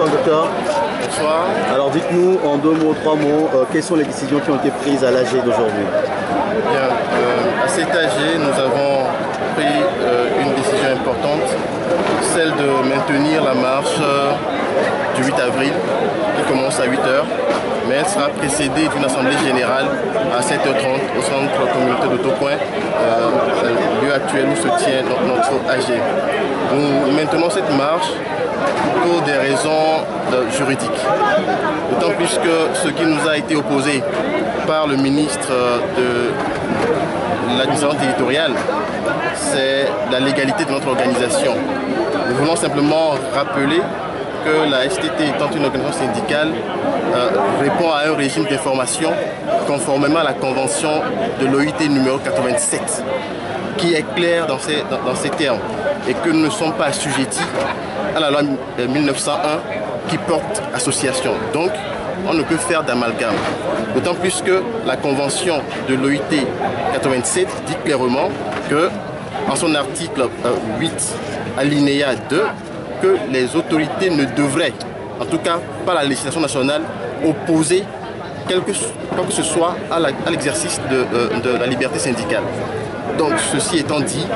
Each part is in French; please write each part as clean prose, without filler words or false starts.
Bonsoir docteur. Bonsoir. Alors dites-nous en 2 mots, 3 mots, quelles sont les décisions qui ont été prises à l'AG d'aujourd'hui? Bien, à cet AG, nous avons pris une décision importante, celle de maintenir la marche du 8 avril qui commence à 8 h, mais elle sera précédée d'une assemblée générale à 7h30 au centre communautaire de Tocoin, lieu actuel où se tient notre AG. Nous maintenons cette marche pour des raisons juridiques. D'autant plus que ce qui nous a été opposé par le ministre de l'administration territoriale, c'est la légalité de notre organisation. Nous voulons simplement rappeler que la STT, étant une organisation syndicale, répond à un régime d'information conformément à la convention de l'OIT numéro 87, qui est clair dans ces termes, et que nous ne sommes pas assujettis à la loi 1901 qui porte association. Donc, on ne peut faire d'amalgame. D'autant plus que la convention de l'OIT 87 dit clairement que, en son article 8, alinéa 2, que les autorités ne devraient, en tout cas par la législation nationale, opposer quoi que ce soit à l'exercice de la liberté syndicale. Donc, ceci étant dit,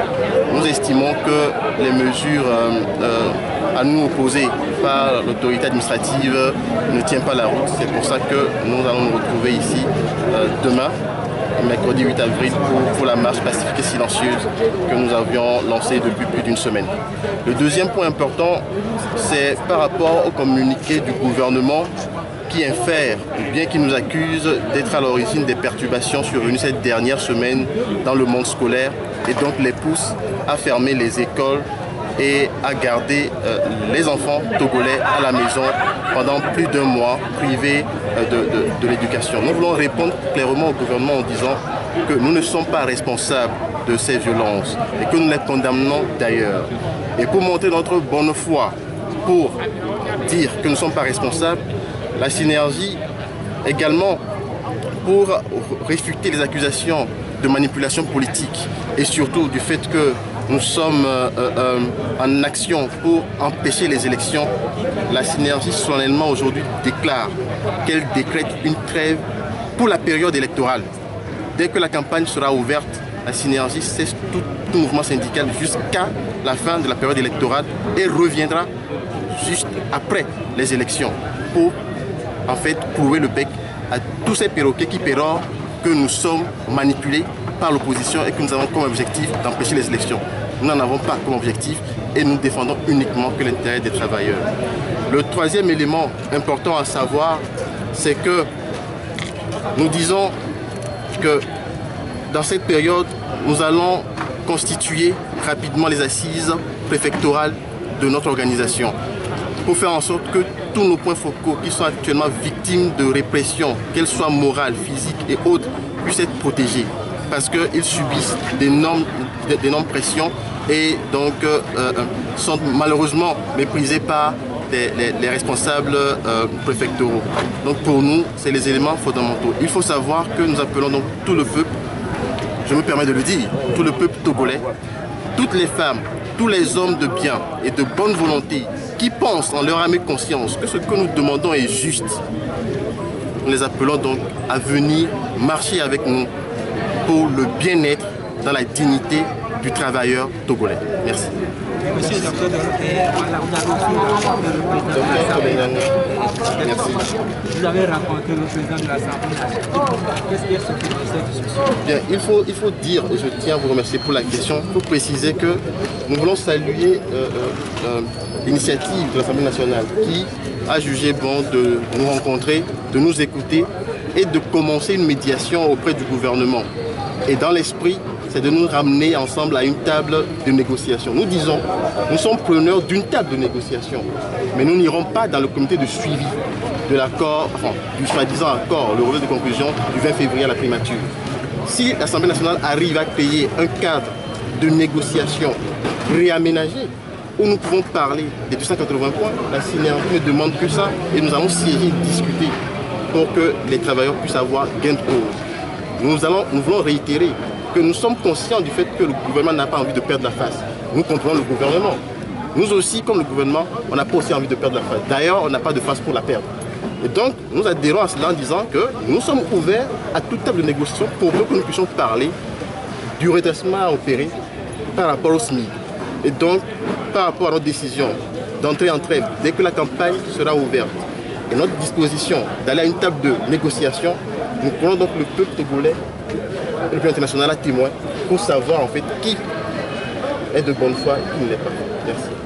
nous estimons que les mesures à nous opposées par l'autorité administrative ne tiennent pas la route. C'est pour ça que nous allons nous retrouver ici demain, mercredi 8 avril, pour la marche pacifique et silencieuse que nous avions lancée depuis plus d'une semaine. Le deuxième point important, c'est par rapport au communiqué du gouvernement qui infère, ou bien qui nous accuse d'être à l'origine des perturbations survenues cette dernière semaine dans le monde scolaire, et donc les pousse à fermer les écoles et à garder les enfants togolais à la maison pendant plus d'1 mois, privés de l'éducation. Nous voulons répondre clairement au gouvernement en disant que nous ne sommes pas responsables de ces violences et que nous les condamnons d'ailleurs. Et pour montrer notre bonne foi, pour dire que nous ne sommes pas responsables, la synergie également pour réfuter les accusations de manipulation politique et surtout du fait que nous sommes en action pour empêcher les élections. La synergie solennellement aujourd'hui déclare qu'elle décrète une trêve pour la période électorale. Dès que la campagne sera ouverte, la synergie cesse tout mouvement syndical jusqu'à la fin de la période électorale et reviendra juste après les élections pour en fait prouver le bec à tous ces perroquets qui pérorent que nous sommes manipulés par l'opposition et que nous avons comme objectif d'empêcher les élections. Nous n'en avons pas comme objectif et nous défendons uniquement que l'intérêt des travailleurs. Le troisième élément important à savoir, c'est que nous disons que dans cette période, nous allons constituer rapidement les assises préfectorales de notre organisation pour faire en sorte que tous nos points focaux qui sont actuellement victimes de répression, qu'elles soient morales, physiques et autres, puissent être protégés parce qu'ils subissent d'énormes pressions et donc sont malheureusement méprisés par les responsables préfectoraux. Donc pour nous, c'est les éléments fondamentaux. Il faut savoir que nous appelons donc tout le peuple, je me permets de le dire, tout le peuple togolais, toutes les femmes, tous les hommes de bien et de bonne volonté qui pensent en leur âme et conscience que ce que nous demandons est juste. Nous les appelons donc à venir marcher avec nous pour le bien-être dans la dignité du travailleur togolais. Merci. Monsieur le docteur, voilà, vous avez Merci. Vous avez rencontré le président de l'Assemblée nationale. Qu'est-ce qui est ce qui est cette discussion? Bien, il faut dire, et je tiens à vous remercier pour la question, il faut préciser que nous voulons saluer l'initiative de l'Assemblée nationale qui a jugé bon de nous rencontrer, de nous écouter et de commencer une médiation auprès du gouvernement. Et dans l'esprit, c'est de nous ramener ensemble à une table de négociation. Nous disons, nous sommes preneurs d'une table de négociation, mais nous n'irons pas dans le comité de suivi de l'accord, enfin, du soi-disant accord, le relevé de conclusion du 20 février à la primature. Si l'Assemblée nationale arrive à créer un cadre de négociation réaménagé, où nous pouvons parler des 280 points, la synergie ne demande que ça, et nous allons siéger et discuter pour que les travailleurs puissent avoir gain de cause. Nous voulons réitérer que nous sommes conscients du fait que le gouvernement n'a pas envie de perdre la face. Nous comprenons le gouvernement. Nous aussi, comme le gouvernement, on n'a pas aussi envie de perdre la face. D'ailleurs, on n'a pas de face pour la perdre. Et donc, nous adhérons à cela en disant que nous sommes ouverts à toute table de négociation pour que nous puissions parler du redressement à opérer par rapport au SMIC. Et donc, par rapport à notre décision d'entrer en trêve dès que la campagne sera ouverte et notre disposition d'aller à une table de négociation, nous prenons donc le peuple togolais et le peuple international à témoin pour savoir en fait qui est de bonne foi et qui ne l'est pas. Merci.